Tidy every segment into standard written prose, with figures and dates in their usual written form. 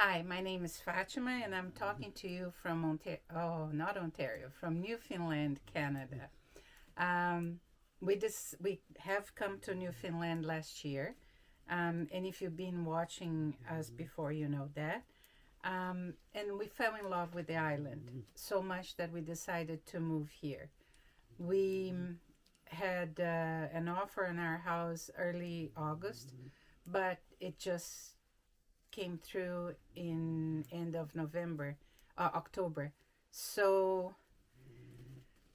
Hi, my name is Fátima, and I'm talking to you from Ontario. Oh, not Ontario, from Newfoundland, Canada. Um, we have come to Newfoundland last year, and if you've been watching us before, you know that. And we fell in love with the island so much that we decided to move here. We had an offer on our house early August, but it just came through in end of October. So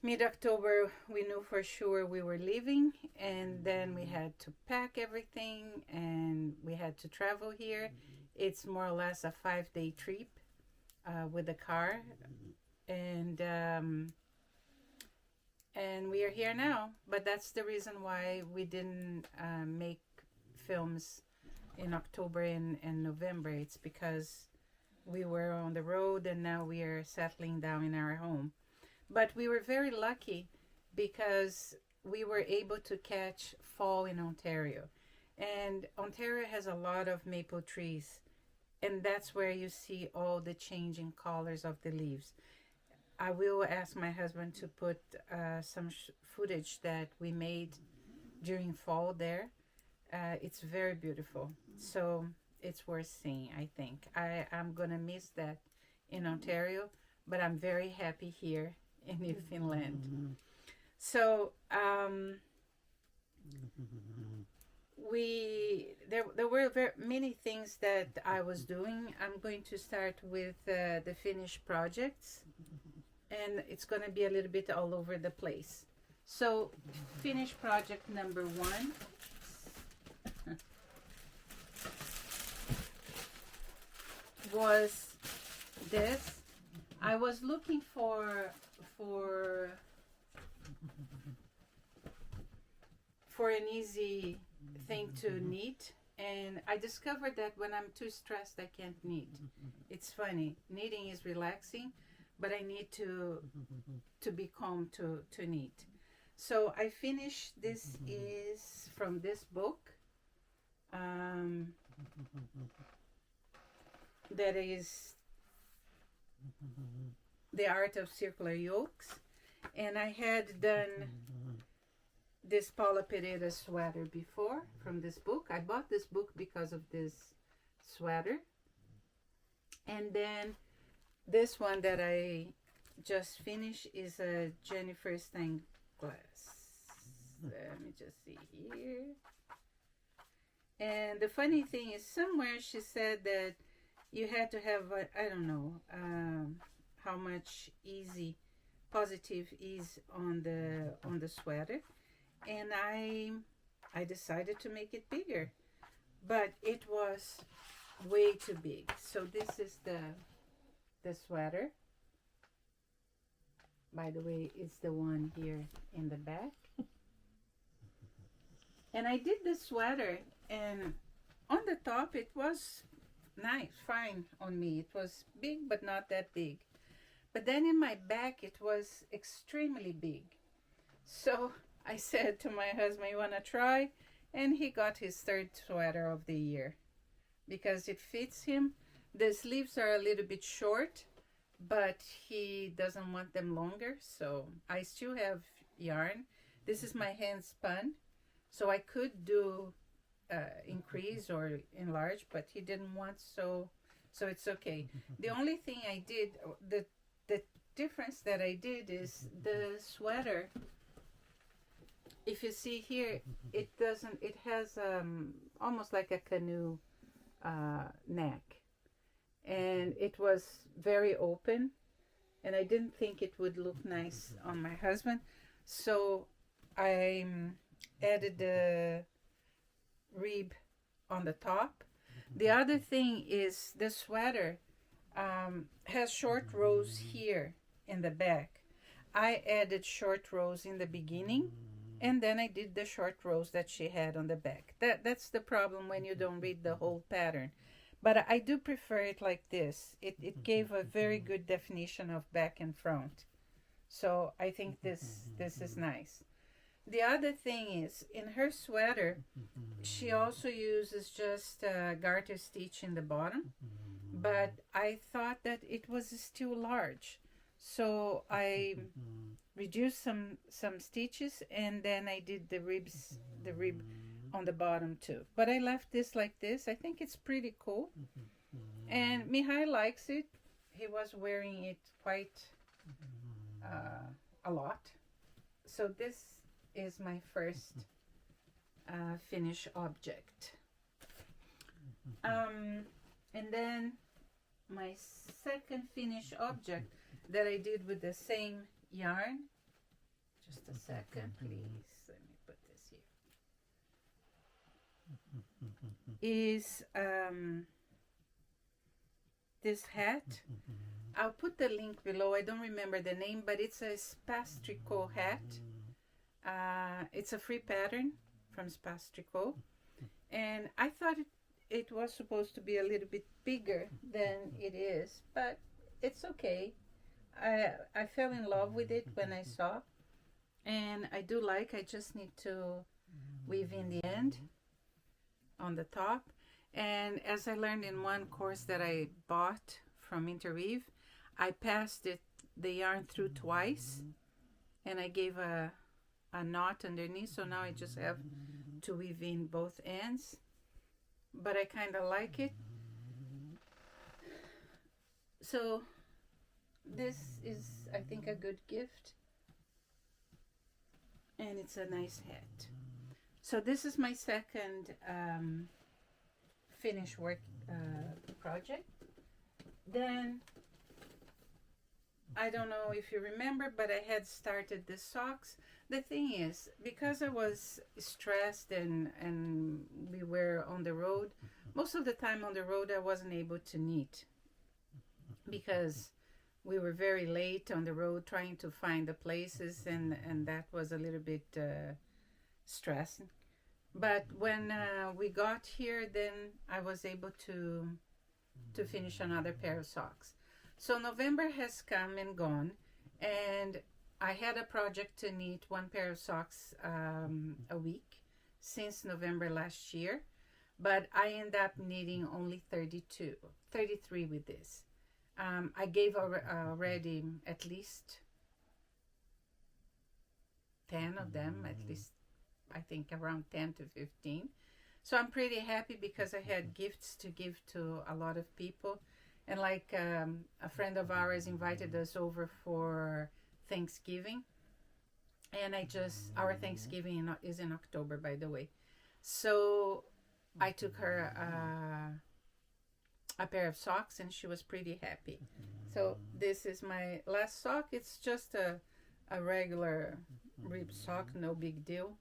mid-October, we knew for sure we were leaving, and then we had to pack everything, and we had to travel here. It's more or less a 5-day trip with a car, and and we are here now. But that's the reason why we didn't make films in October and November. It's because we were on the road, and now we are settling down in our home. But we were very lucky because we were able to catch fall in Ontario. And Ontario has a lot of maple trees, and that's where you see all the changing colors of the leaves. I will ask my husband to put some footage that we made during fall there. It's very beautiful. So it's worth seeing, I think. I'm going to miss that in Ontario, but I'm very happy here in Newfoundland. So there were many things that I was doing. I'm going to start with the finished projects, and it's going to be a little bit all over the place. So finished project number 1 was this. I was looking for an easy thing to knit, and I discovered that when I'm too stressed I can't knit. It's funny, knitting is relaxing, but I need to be calm to knit. So I finished, this is from this book that is The Art of Circular Yokes, and I had done this Paula Pereira sweater before from this book. I bought this book because of this sweater. And then this one that I just finished is a Jennifer Stein glass. Let me just see here. And the funny thing is, somewhere she said that you had to have, I don't know how much positive ease on the sweater, and I decided to make it bigger, but it was way too big. So this is the sweater. By the way, it's the one here in the back. And I did the sweater, and on the top it was nice, fine on me. It was big, but not that big. But then in my back, it was extremely big. So I said to my husband, "You want to try?" And he got his third sweater of the year because it fits him. The sleeves are a little bit short, but he doesn't want them longer. So I still have yarn. This is my hand spun. So I could do increase or enlarge, but he didn't want, so it's okay. The only thing I did, the difference that I did is the sweater. If you see here, it has almost like a canoe neck, and it was very open, and I didn't think it would look nice on my husband, so I added the rib on the top. The other thing is the sweater has short rows here in the back. I added short rows in the beginning, and then I did the short rows that she had on the back. That's the problem when you don't read the whole pattern. But I do prefer it like this. It gave a very good definition of back and front. So I think this is nice. The other thing is, in her sweater, she also uses just garter stitch in the bottom, but I thought that it was still large. So I reduced some stitches, and then I did the rib on the bottom too. But I left this like this. I think it's pretty cool. And Mihai likes it. He was wearing it quite a lot. So this is my first finished object. And then my second finished object that I did with the same yarn. Just a second, please. Let me put this here. Is this hat. I'll put the link below. I don't remember the name, but it's a Space Tricot hat. It's a free pattern from Space Tricot. And I thought it was supposed to be a little bit bigger than it is, but it's okay. I fell in love with it when I saw, and I do like. I just need to weave in the end on the top. And as I learned in one course that I bought from Interweave, I passed the yarn through twice, and I gave a knot underneath, so now I just have to weave in both ends. But I kind of like it. So this is, I think, a good gift, and it's a nice hat. So this is my second finished work project. Then I don't know if you remember, but I had started the socks. The thing is, because I was stressed and we were on the road, most of the time on the road I wasn't able to knit because we were very late on the road trying to find the places, and that was a little bit stressing. But when we got here, then I was able to finish another pair of socks. So November has come and gone, and I had a project to knit one pair of socks a week since November last year, but I end up knitting only 33 with this. I gave already at least 10 of them, at least I think around 10 to 15. So I'm pretty happy because I had gifts to give to a lot of people. And like a friend of ours invited us over for Thanksgiving. And our Thanksgiving is in October, by the way. So I took her a pair of socks, and she was pretty happy. So this is my last sock. It's just a regular rib sock, no big deal.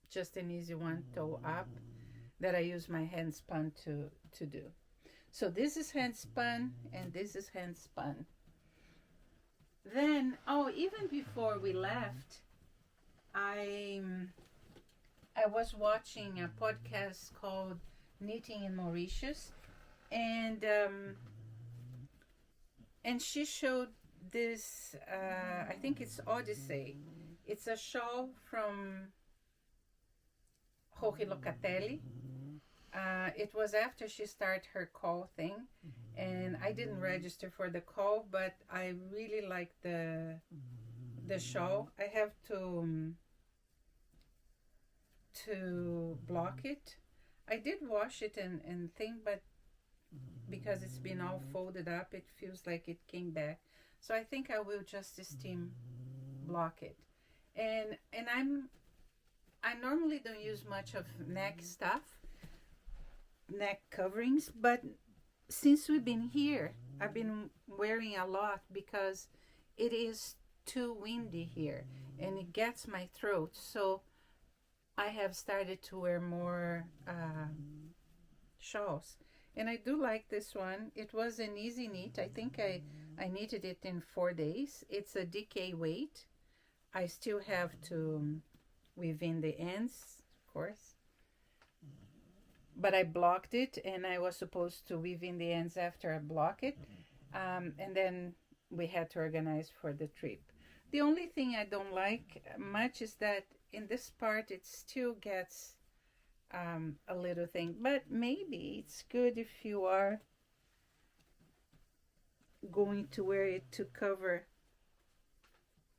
Just an easy one, toe up, that I use my hand spun to do. So this is hand spun, and this is hand spun. Then, even before we left, I was watching a podcast called Knitting in Mauritius, and she showed this. I think it's Odyssey. It's a shawl from Jorge Locatelli. It was after she started her call thing, and I didn't register for the call, but I really like the shawl. I have to block it. I did wash it and thing, but because it's been all folded up, it feels like it came back. So I think I will just steam block it. And I normally don't use much of neck stuff, neck coverings, but since we've been here, I've been wearing a lot because it is too windy here and it gets my throat. So I have started to wear more shawls, and I do like this one. It was an easy knit. I think I knitted it in 4 days. It's a DK weight. I still have to weave in the ends, of course, but I blocked it, and I was supposed to weave in the ends after I block it, and then we had to organize for the trip. The only thing I don't like much is that in this part it still gets a little thing. But maybe it's good if you are going to wear it to cover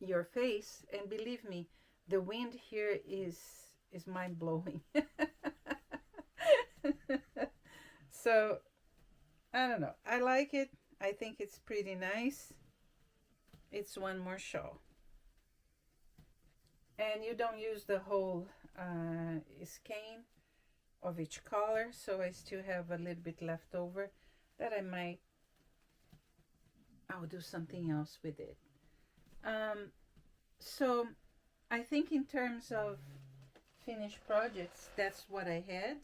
your face. And believe me, the wind here is mind blowing. So I don't know. I like it. I think it's pretty nice. It's one more shawl. And you don't use the whole skein of each color, so I still have a little bit left over that I'll do something else with it. So I think in terms of finished projects, that's what I had.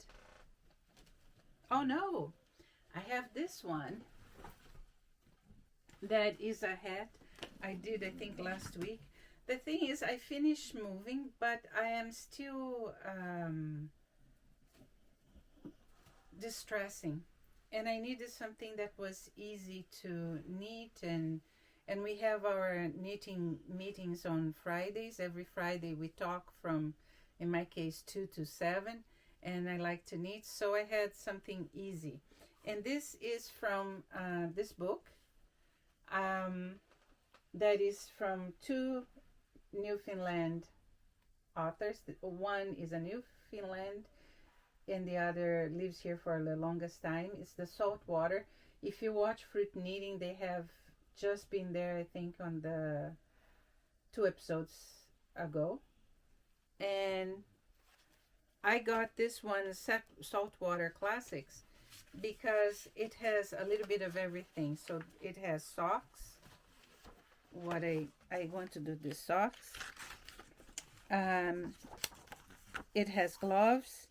Oh no, I have this one that is a hat I did, I think, last week. The thing is, I finished moving, but I am still distressing, and I needed something that was easy to knit, and we have our knitting meetings on Fridays. Every Friday we talk from, in my case, 2 to 7, and I like to knit, so I had something easy. And this is from this book that is from 2 Newfoundland authors. One is a Newfoundland and the other lives here for the longest time. It's the Saltwater. If you watch Fruit Knitting, they have just been there, I think, on the 2 episodes ago. And I got this one, Saltwater Classics, because it has a little bit of everything. So it has socks. What I want to do the socks. It has gloves,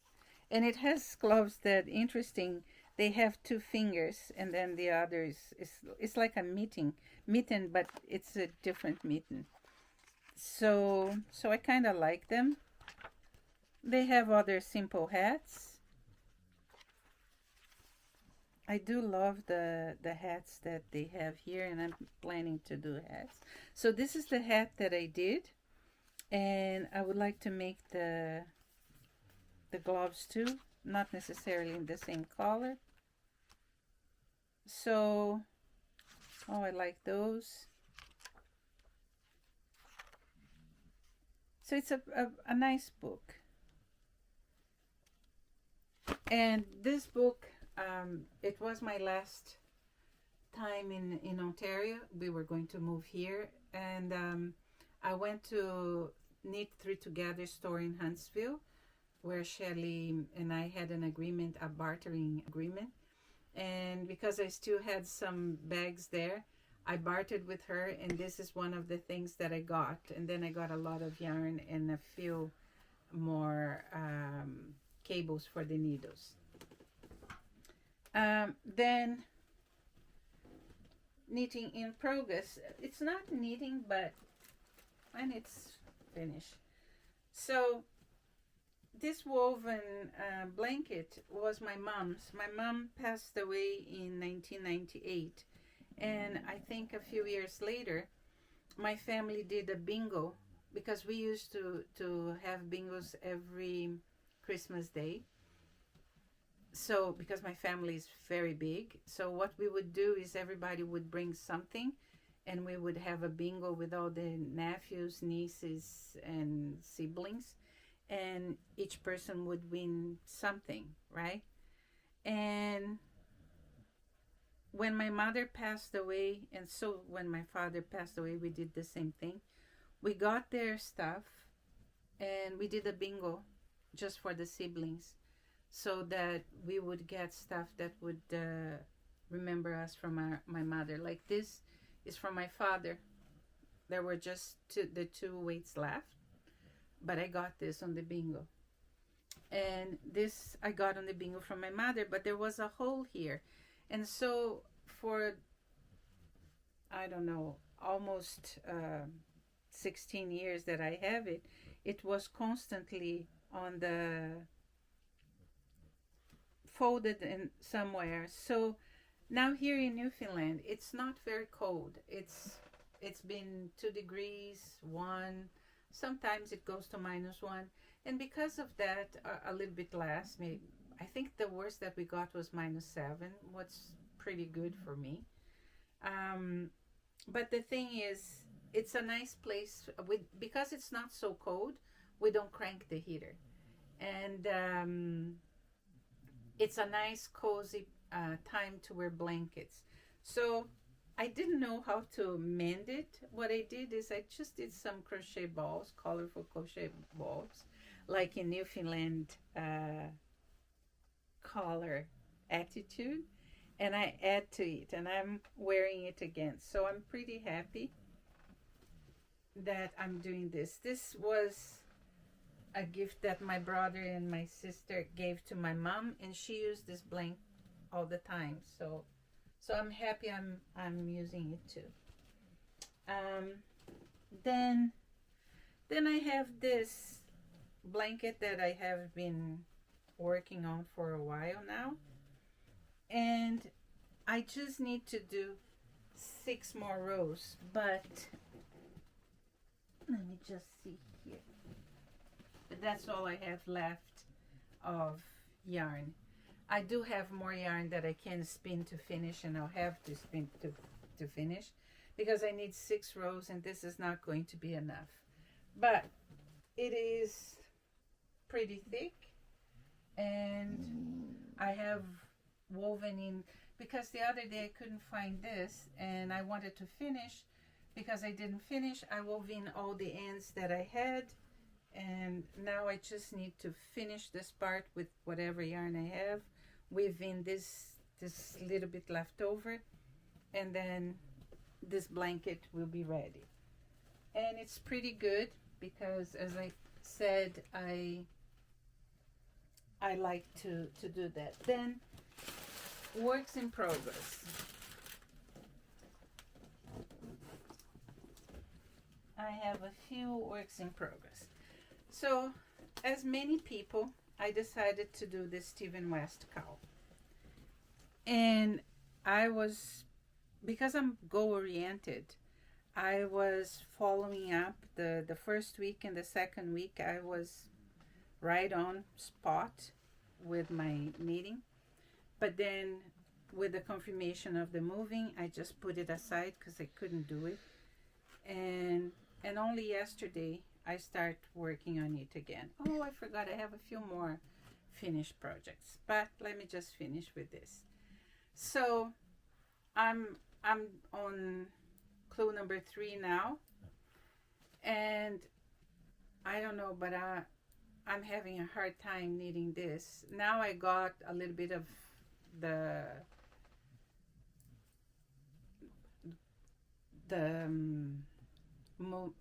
and it has gloves that, interesting, they have 2 fingers, and then the other is it's like a mitten, but it's a different mitten. So I kind of like them. They have other simple hats. I do love the hats that they have here, and I'm planning to do hats. So this is the hat that I did, and I would like to make the gloves too, not necessarily in the same color. So, oh, I like those. So it's a nice book. And this book, it was my last time in Ontario. We were going to move here, and I went to Knit 3 Together store in Huntsville, where Shelley and I had an agreement, a bartering agreement. And because I still had some bags there, I bartered with her, and this is one of the things that I got. And then I got a lot of yarn and a few more cables for the needles. Then knitting in progress. It's not knitting, but when it's finished. So this woven blanket was my mom's. My mom passed away in 1998, and I think a few years later my family did a bingo, because we used to have bingos every Christmas Day. So because my family is very big, so what we would do is everybody would bring something, and we would have a bingo with all the nephews, nieces, and siblings, and each person would win something, right? And when my mother passed away, and so when my father passed away, we did the same thing. We got their stuff, and we did a bingo just for the siblings, so that we would get stuff that would remember us from my mother. Like this is from my father. There were just the 2 weights left, but I got this on the bingo. And this I got on the bingo from my mother, but there was a hole here. And so for, I don't know, almost 16 years that I have it, it was constantly on the folded in somewhere. So now here in Newfoundland, it's not very cold. It's been 2 degrees, 1, Sometimes it goes to -1, and because of that, a little bit less. Maybe I think the worst that we got was -7. What's pretty good for me. But the thing is, it's a nice place with because it's not so cold. We don't crank the heater, and it's a nice cozy time to wear blankets. So I didn't know how to mend it. What I did is I just did some crochet balls, colorful crochet balls, like in Newfoundland color attitude, and I add to it, and I'm wearing it again. So I'm pretty happy that I'm doing this. This was a gift that my brother and my sister gave to my mom, and she used this blanket all the time. So I'm happy I'm using it too. Then I have this blanket that I have been working on for a while now, and I just need to do 6 more rows, but let me just see here. But that's all I have left of yarn. I do have more yarn that I can spin to finish, and I'll have to spin to finish because I need 6 rows, and this is not going to be enough. But it is pretty thick, and I have woven in, because the other day I couldn't find this and I wanted to finish. Because I didn't finish, I wove in all the ends that I had, and now I just need to finish this part with whatever yarn I have, weave in this little bit left over, and then this blanket will be ready. And it's pretty good because, as I said, I like to do that. Then works in progress. I have a few works in progress. So, as many people, I decided to do the Stephen West cowl. And I was, because I'm goal-oriented, I was following up the first week and the second week. I was right on spot with my knitting. But then with the confirmation of the moving, I just put it aside because I couldn't do it. And only yesterday I start working on it again. Oh, I forgot I have a few more finished projects, but let me just finish with this. So I'm on clue number 3 now, and I don't know, but I'm having a hard time knitting this. Now I got a little bit of the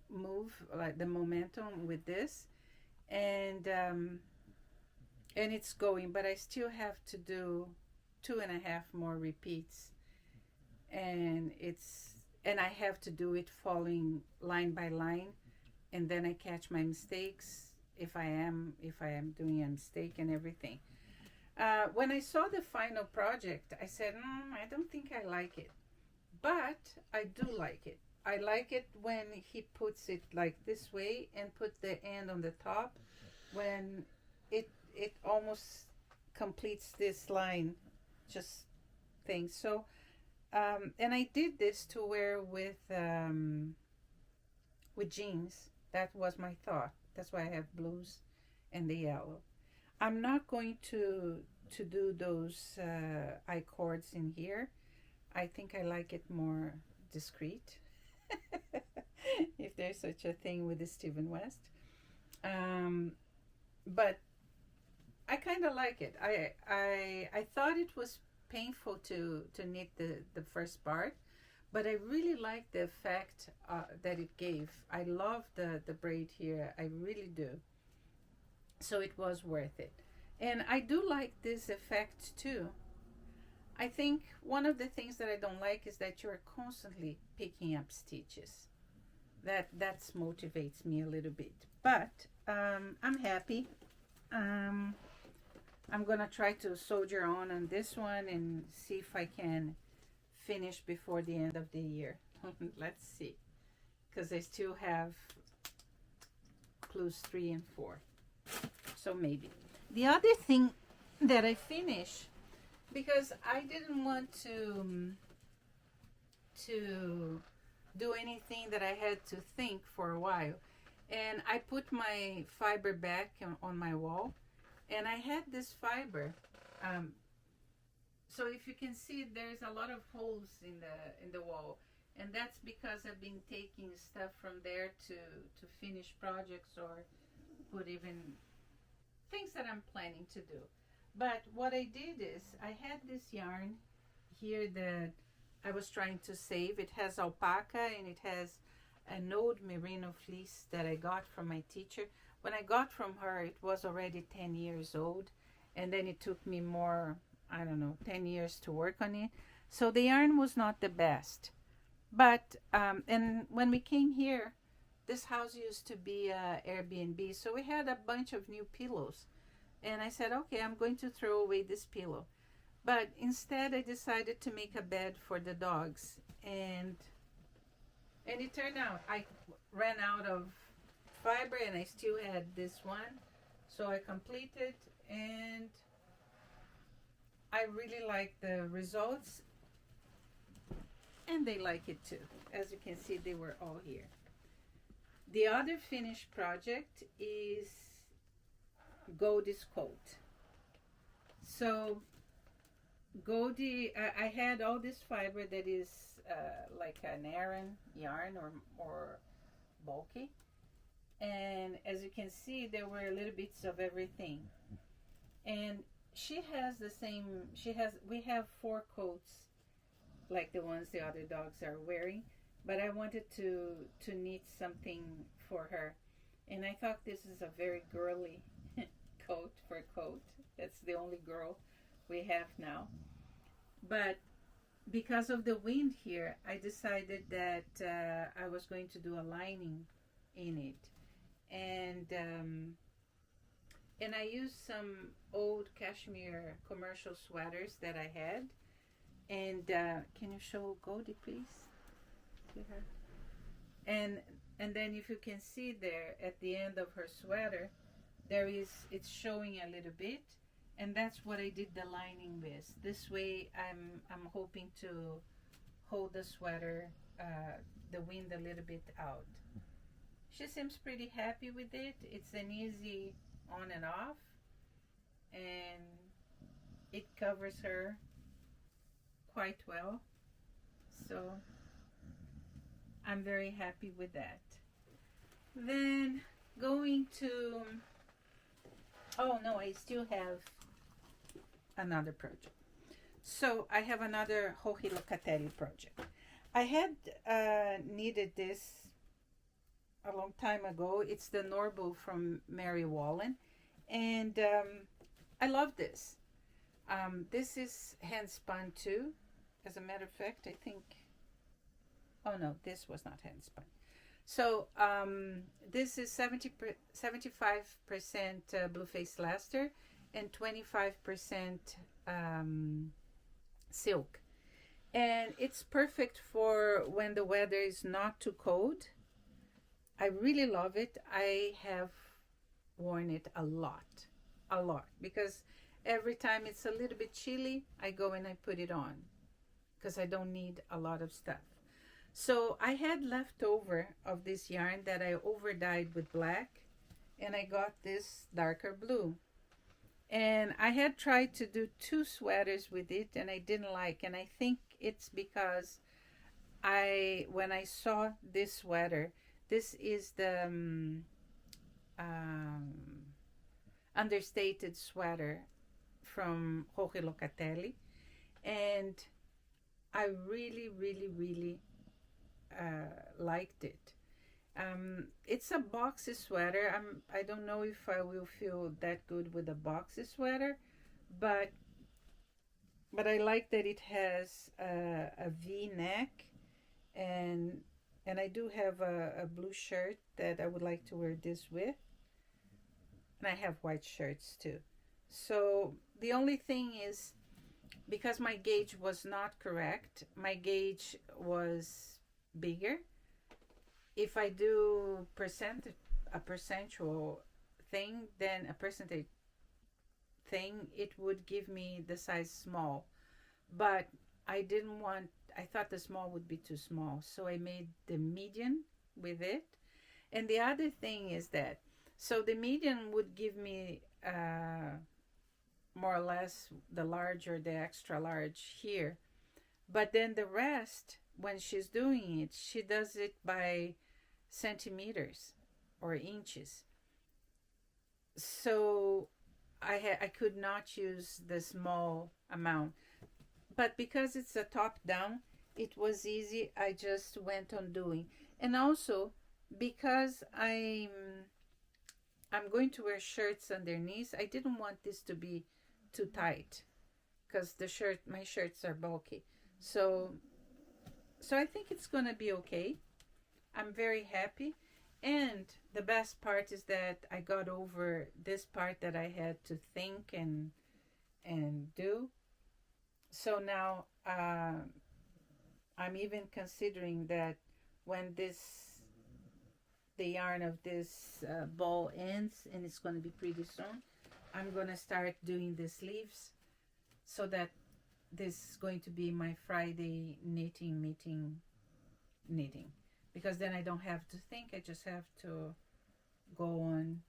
move, like the momentum with this, and it's going, but I still have to do 2.5 more repeats, and I have to do it following line by line, and then I catch my mistakes if I am doing a mistake and everything. When I saw the final project, I said, I don't think I like it, but I do like it. I like it when he puts it like this way and put the end on the top, when it almost completes this line just thing. So and I did this to wear with jeans. That was my thought. That's why I have blues and the yellow. I'm not going to do those I-cords in here. I think I like it more discreet. If there's such a thing with the Stephen West. But I kind of like it. I thought it was painful to knit the first part, but I really like the effect that it gave. I love the braid here. I really do. So it was worth it. And I do like this effect too. I think one of the things that I don't like is that you're constantly picking up stitches. That motivates me a little bit. But I'm happy. I'm gonna try to soldier on this one and see if I can finish before the end of the year. Let's see, because I still have includes 3 and 4. So maybe. The other thing that I finished, because I didn't want to do anything that I had to think for a while. And I put my fiber back on my wall, and I had this fiber. So if you can see, there's a lot of holes in the wall, and that's because I've been taking stuff from there to finish projects or put even things that I'm planning to do. But what I did is I had this yarn here that I was trying to save. It has alpaca and it has an old merino fleece that I got from my teacher. When I got from her, it was already 10 years old, and then it took me more, I don't know, 10 years to work on it. So the yarn was not the best. But, and when we came here, this house used to be a Airbnb, so we had a bunch of new pillows. And I said, okay, I'm going to throw away this pillow. But instead, I decided to make a bed for the dogs. And it turned out, I ran out of fiber and I still had this one. So I completed, and I really like the results. And they like it too. As you can see, they were all here. The other finished project is Goldie's coat. So Goldie, I had all this fiber that is like an Aran yarn or bulky. And as you can see, there were little bits of everything. And she has the same, we have 4 coats like the ones the other dogs are wearing, but I wanted to knit something for her, and I thought this is a very girly coat. That's the only girl we have now. But because of the wind here, I decided that I was going to do a lining in it, and I used some old cashmere commercial sweaters that I had. And can you show Goldie, please? To her. And then if you can see there at the end of her sweater, it's showing a little bit, and that's what I did the lining with. This way, I'm hoping to hold the sweater, the wind a little bit out. She seems pretty happy with it. It's an easy on and off, and it covers her quite well, so I'm very happy with that. Then going to, oh no, I still have another project. So I have another Hohi Locatelli project. I had needed this a long time ago. It's the Norbo from Mary Wallen, and I love this. This is hand spun too. As a matter of fact, I think, oh no, this was not hand spun. So this is 75% blue-faced Leicester and 25% silk. And it's perfect for when the weather is not too cold. I really love it. I have worn it a lot, because every time it's a little bit chilly, I go and I put it on, because I don't need a lot of stuff. So I had leftover of this yarn that I over dyed with black, and I got this darker blue. And I had tried to do 2 sweaters with it, and I didn't like. And I think it's because when I saw this sweater, this is the understated sweater from Hohi Locatelli, and I really liked it. It's a boxy sweater. I don't know if I will feel that good with a boxy sweater, but I like that it has a V neck, and I do have a blue shirt that I would like to wear this with, and I have white shirts too. So the only thing is, because my gauge was not correct, my gauge was bigger. If I do a percentual thing, then a percentage thing, it would give me the size small. But I didn't want, I thought the small would be too small. So I made the medium with it. And the other thing is that, so the medium would give me more or less the large or the extra large here. But then the rest, when she's doing it, she does it by centimeters or inches. So I could not use the small amount. But because it's a top down, it was easy. I just went on doing. And also because I'm going to wear shirts underneath, I didn't want this to be too tight because my shirts are bulky. So I think it's gonna be okay. I'm very happy. And the best part is that I got over this part that I had to think and do. So now I'm even considering that when the yarn of this ball ends, and it's going to be pretty soon, I'm going to start doing the sleeves, so that this is going to be my Friday knitting, because then I don't have to think, I just have to go on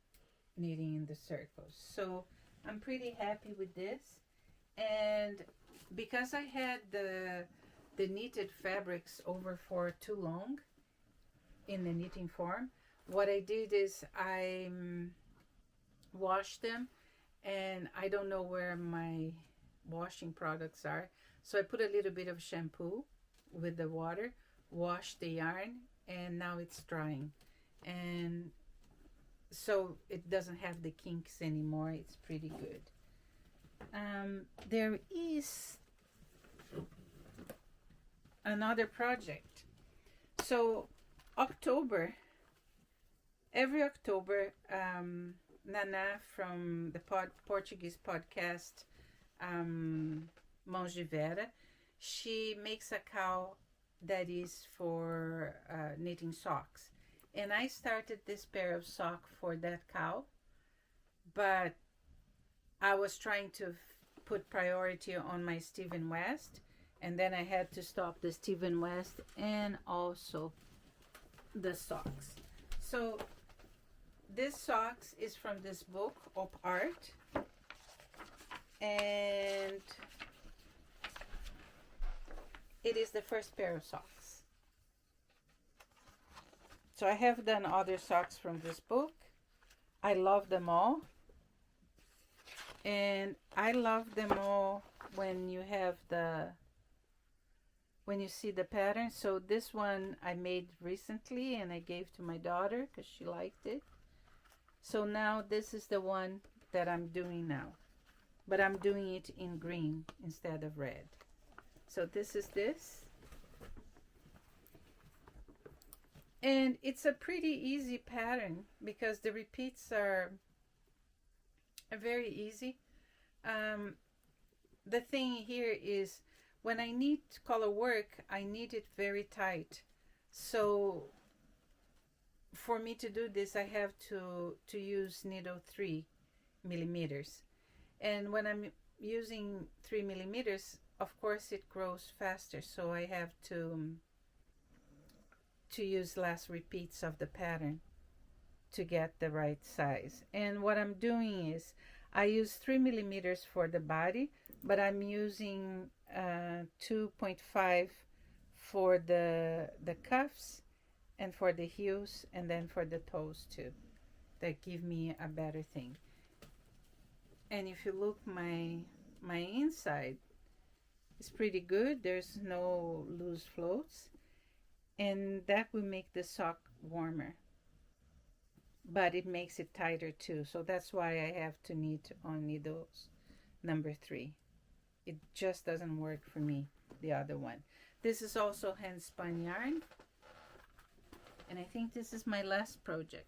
knitting in the circles. So I'm pretty happy with this. And because I had the knitted fabrics over for too long in the knitting form, what I did is I washed them, and I don't know where my washing products are, so I put a little bit of shampoo with the water, washed the yarn, and now it's drying, and so it doesn't have the kinks anymore. It's pretty good. There is another project. So every October, Nana from the Portuguese podcast Mãos de Vera, she makes a cowl that is for knitting socks. And I started this pair of socks for that cowl, but I was trying to put priority on my Stephen West, and then I had to stop the Stephen West and also the socks. So this socks is from this book of art, and it is the first pair of socks. So I have done other socks from this book. I love them all. And I love them all when you see the pattern. So this one I made recently and I gave to my daughter because she liked it. So now this is the one that I'm doing now, but I'm doing it in green instead of red. So this is this. And it's a pretty easy pattern because the repeats are very easy. The thing here is when I knit color work, I knit it very tight. So for me to do this, I have to use needle 3 millimeters. And when I'm using 3 millimeters, of course it grows faster. So I have to use less repeats of the pattern to get the right size. And what I'm doing is I use 3 millimeters for the body, but I'm using 2.5 for the cuffs and for the heels, and then for the toes too. That give me a better thing. And if you look my inside, it's pretty good. There's no loose floats, and that will make the sock warmer, but it makes it tighter too. So that's why I have to knit on needles number 3. It just doesn't work for me, the other one. This is also hand spun yarn, and I think this is my last project.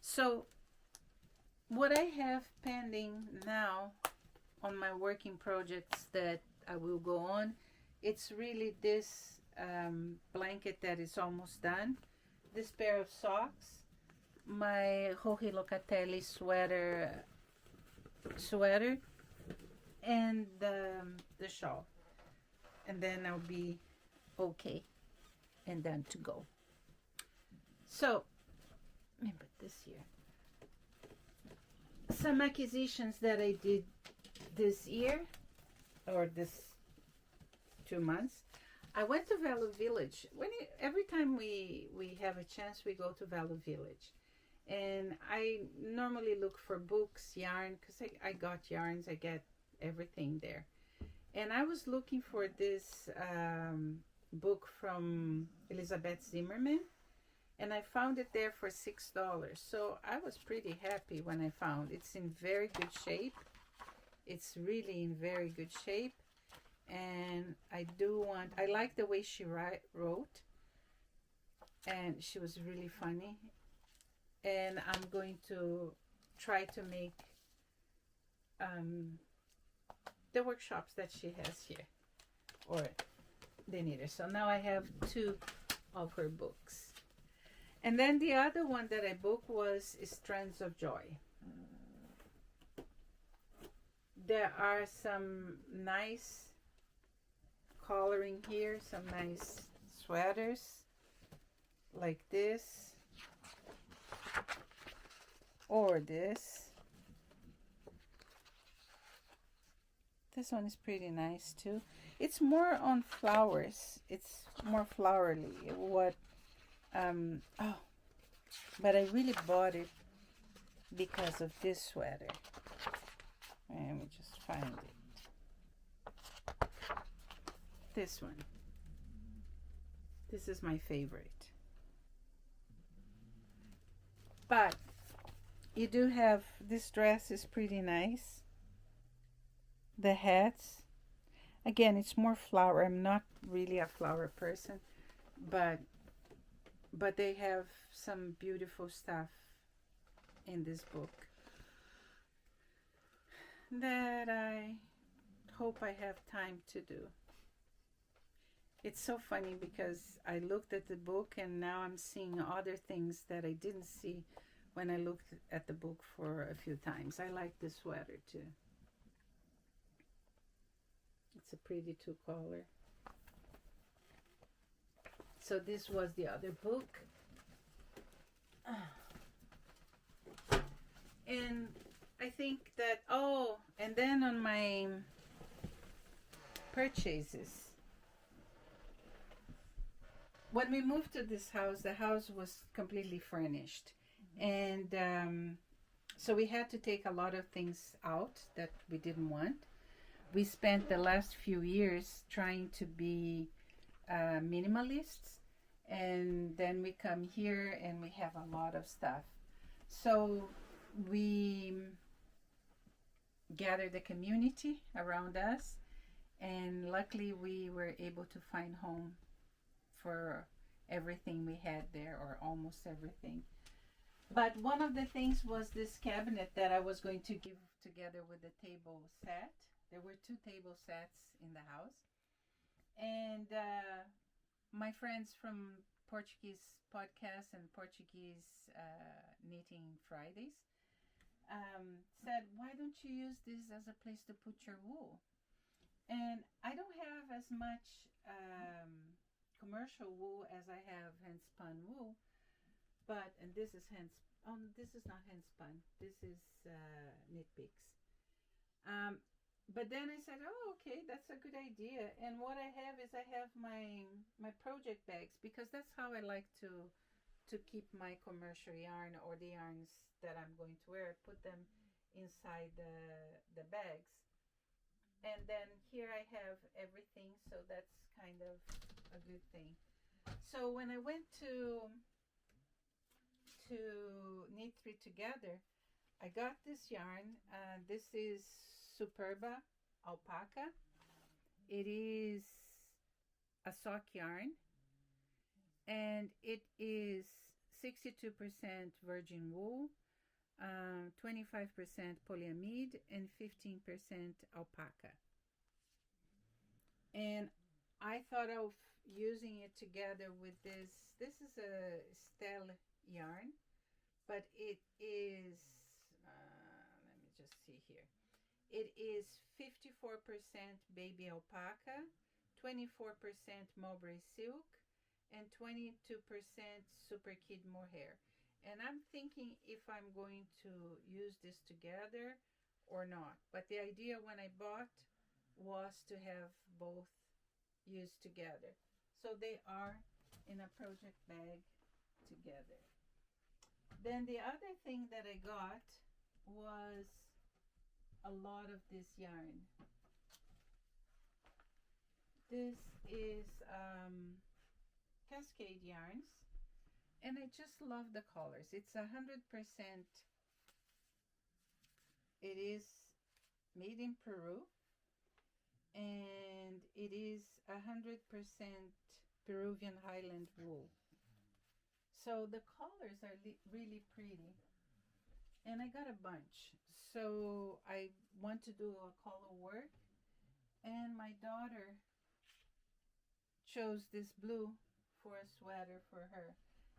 So what I have pending now on my working projects that I will go on, it's really this blanket that is almost done, this pair of socks, my Jorge Locatelli sweater and the shawl, and then I'll be okay and then to go. So let me put this here. Some acquisitions that I did this year or this 2 months. I went to Value Village. Every time we have a chance, we go to Value Village. And I normally look for books, yarn, because I got yarns, I get everything there. And I was looking for this book from Elizabeth Zimmerman, and I found it there for $6. So I was pretty happy when I found it's in very good shape. It's really in very good shape. And I like the way she wrote, and she was really funny. And I'm going to try to make the workshops that she has here, or the knitter. So now I have 2 of her books. And then the other one that I booked was Strands of Joy. There are some nice coloring here, some nice sweaters like this or this. This one is pretty nice too. It's more on flowers. It's more flowery. But I really bought it because of this sweater. Let me just find it. This one. This is my favorite. But you do have, this dress is pretty nice. The hats. Again, it's more flower. I'm not really a flower person, but they have some beautiful stuff in this book that I hope I have time to do. It's so funny because I looked at the book and now I'm seeing other things that I didn't see when I looked at the book for a few times. I like this sweater too. It's a pretty 2-color. So this was the other book. And I think that, and then on my purchases, when we moved to this house, the house was completely furnished. And so we had to take a lot of things out that we didn't want. We spent the last few years trying to be minimalists. And then we come here and we have a lot of stuff. So we gathered the community around us, and luckily we were able to find home for everything we had there, or almost everything. But one of the things was this cabinet that I was going to give together with the table set. There were 2 table sets in the house. And my friends from Portuguese podcast and Portuguese Knitting Fridays said, why don't you use this as a place to put your wool? And I don't have as much commercial wool as I have hand spun wool, and this is this is not hand spun, this is Knit Picks. But then I said, okay, that's a good idea. And what I have is I have my project bags, because that's how I like to keep my commercial yarn, or the yarns that I'm going to wear. Put them inside the bags. And then here I have everything, so that's kind of a good thing. So when I went to Knit 3 Together, I got this yarn. This is Superba alpaca. It is a sock yarn, and it is 62% virgin wool, 25% polyamide, and 15% alpaca. And I thought of using it together with this. This is a Stella yarn, but it is, let me just see here. It is 54% baby alpaca, 24% mulberry silk, and 22% super kid mohair. And I'm thinking if I'm going to use this together or not. But the idea when I bought was to have both used together. So they are in a project bag together. Then the other thing that I got was a lot of this yarn. This is Cascade yarns, and I just love the colors. It's 100%. It is made in Peru, and it is 100% Peruvian highland wool. So the colors are really pretty, and I got a bunch. So I want to do a color work, and my daughter chose this blue for a sweater for her.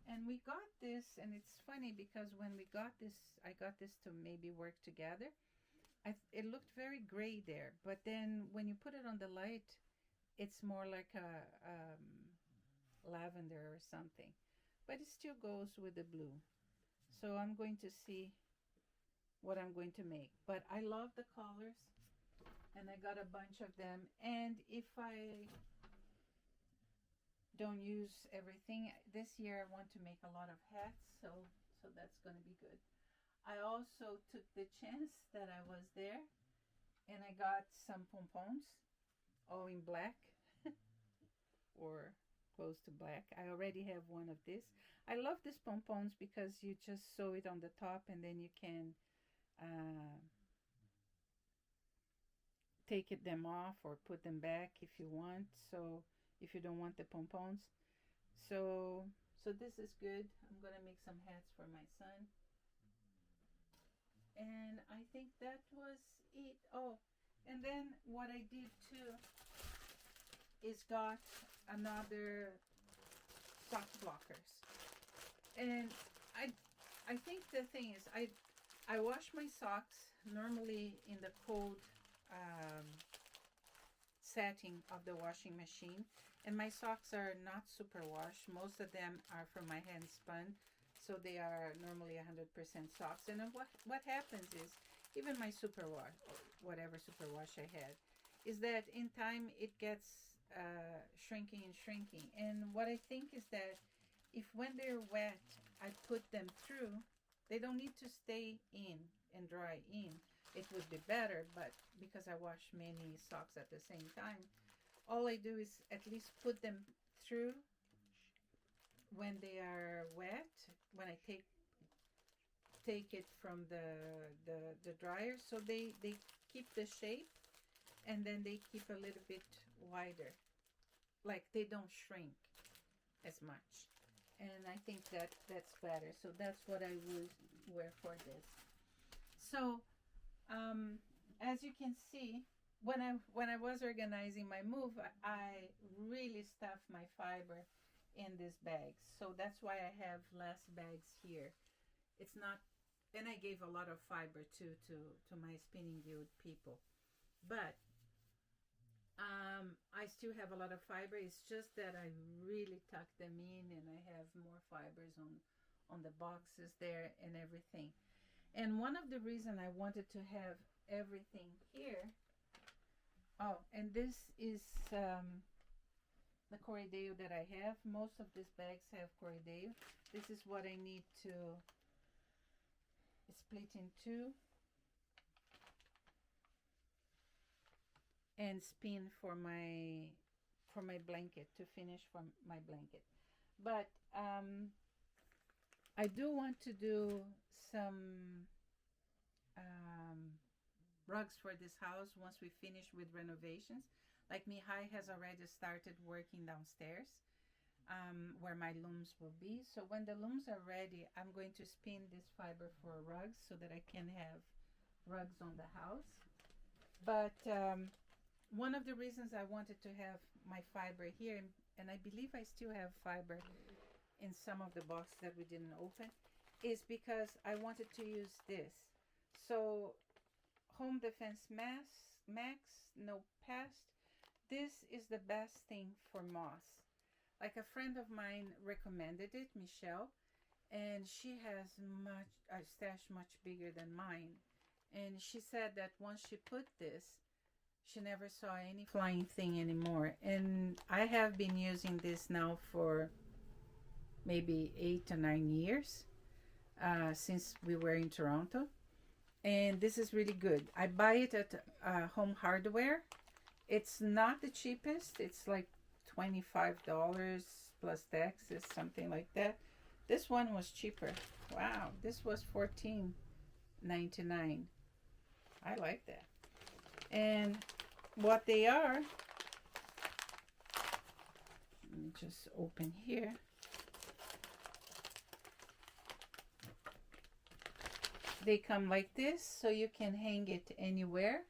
And we got this, and it's funny because when we got this, I got this to maybe work together. It looked very gray there, but then when you put it on the light, it's more like a lavender or something. But it still goes with the blue. So I'm going to see what I'm going to make. But I love the colors, and I got a bunch of them. And if I don't use everything, this year I want to make a lot of hats, so that's going to be good. I also took the chance that I was there, and I got some pompons, all in black or close to black. I already have one of this. I love these pompons because you just sew it on the top, and then you can take them off or put them back if you want. So if you don't want the pompons, so this is good. I'm gonna make some hats for my son. And I think that was it. Oh, and then what I did too is got another sock blockers. And I think the thing is I wash my socks normally in the cold setting of the washing machine, and my socks are not super washed. Most of them are from my hand spun, so they are normally 100% socks. And then what happens is, even my superwash, or whatever superwash I had, is that in time it gets shrinking and shrinking. And what I think is that if when they're wet I put them through, they don't need to stay in and dry in. It would be better, but because I wash many socks at the same time, all I do is at least put them through when they are wet, when I take it from the dryer, so they keep the shape, and then they keep a little bit wider, like they don't shrink as much. And I think that's better. So that's what I would wear for this. So as you can see, when I was organizing my move, I really stuffed my fiber in these bags. So that's why I have less bags here. It's not, and I gave a lot of fiber too to my spinning guild people. But I still have a lot of fiber. It's just that I really tuck them in, and I have more fibers on the boxes there and everything. And one of the reasons I wanted to have everything here, oh, and this is the Corriedale that I have. Most of these bags have Corriedale. This is what I need to split in two and spin for my blanket, to finish for my blanket. But I do want to do some rugs for this house once we finish with renovations. Like Mihai has already started working downstairs where my looms will be. So when the looms are ready, I'm going to spin this fiber for rugs so that I can have rugs on the house. But one of the reasons I wanted to have my fiber here, and I believe I still have fiber in some of the boxes that we didn't open, is because I wanted to use this. So Home Defense Max, no pest. This is the best thing for moss. Like a friend of mine recommended it, Michelle, and she has a stash much bigger than mine. And she said that once she put this, she never saw any flying thing anymore. And I have been using this now for maybe 8 to 9 years, since we were in Toronto. And this is really good. I buy it at Home Hardware. It's not the cheapest. It's like $25 plus taxes, something like that. This one was cheaper. Wow, this was $14.99. I like that. And what they are, let me just open here. They come like this, so you can hang it anywhere,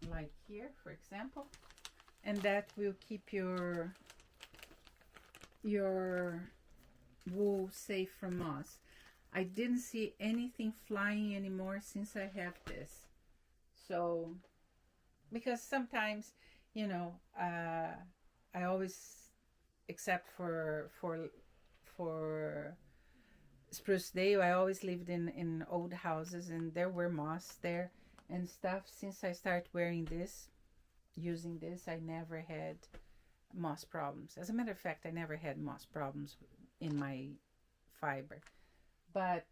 like here, for example, and that will keep your wool safe from moss. I didn't see anything flying anymore since I have this. So, because sometimes, you know, I always, except for Spruce Day, I always lived in old houses, and there were moss there and stuff. Since I started wearing this, using this, I never had moss problems. As a matter of fact, I never had moss problems in my Fibre. But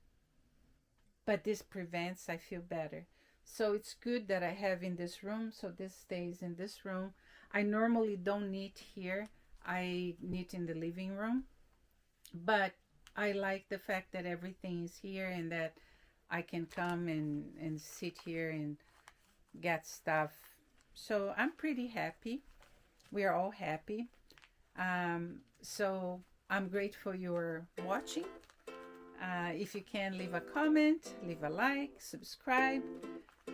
this prevents, I feel better. So it's good that I have in this room, so this stays in this room. I normally don't knit here. I knit in the living room. But I like the fact that everything is here and that I can come and sit here and get stuff. So I'm pretty happy. We are all happy. So I'm grateful you're watching. If you can, leave a comment, leave a like, subscribe,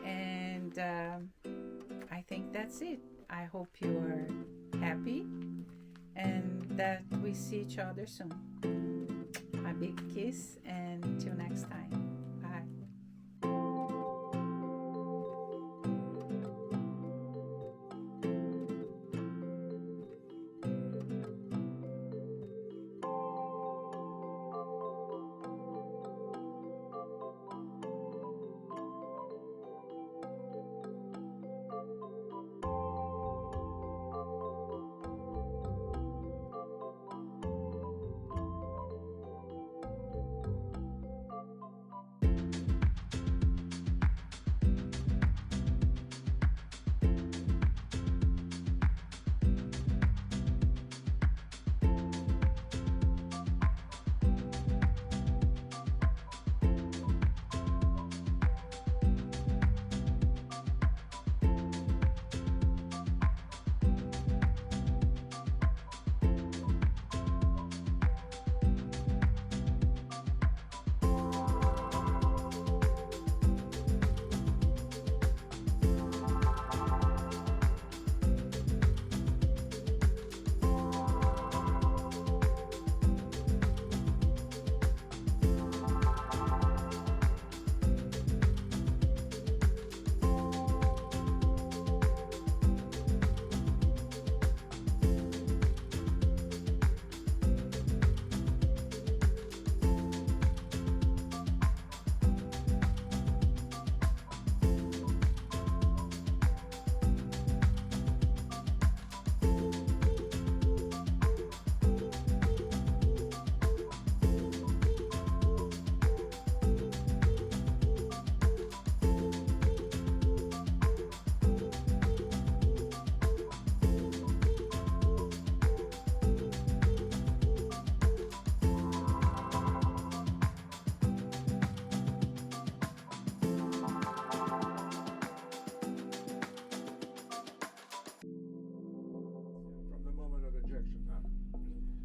and I think that's it. I hope you are happy and that we see each other soon. A big kiss, and till next time. Bye.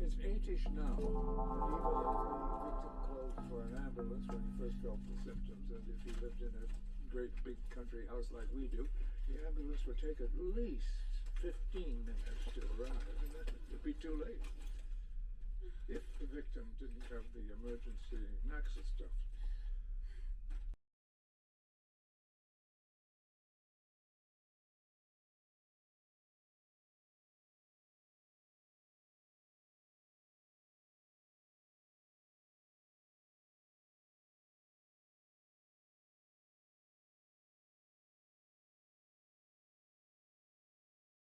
It's 8-ish now. Even if the victim called for an ambulance when he first felt the symptoms, and if he lived in a great big country house like we do, the ambulance would take at least 15 minutes to arrive, and then it'd be too late. if the victim didn't have the emergency nexus stuff.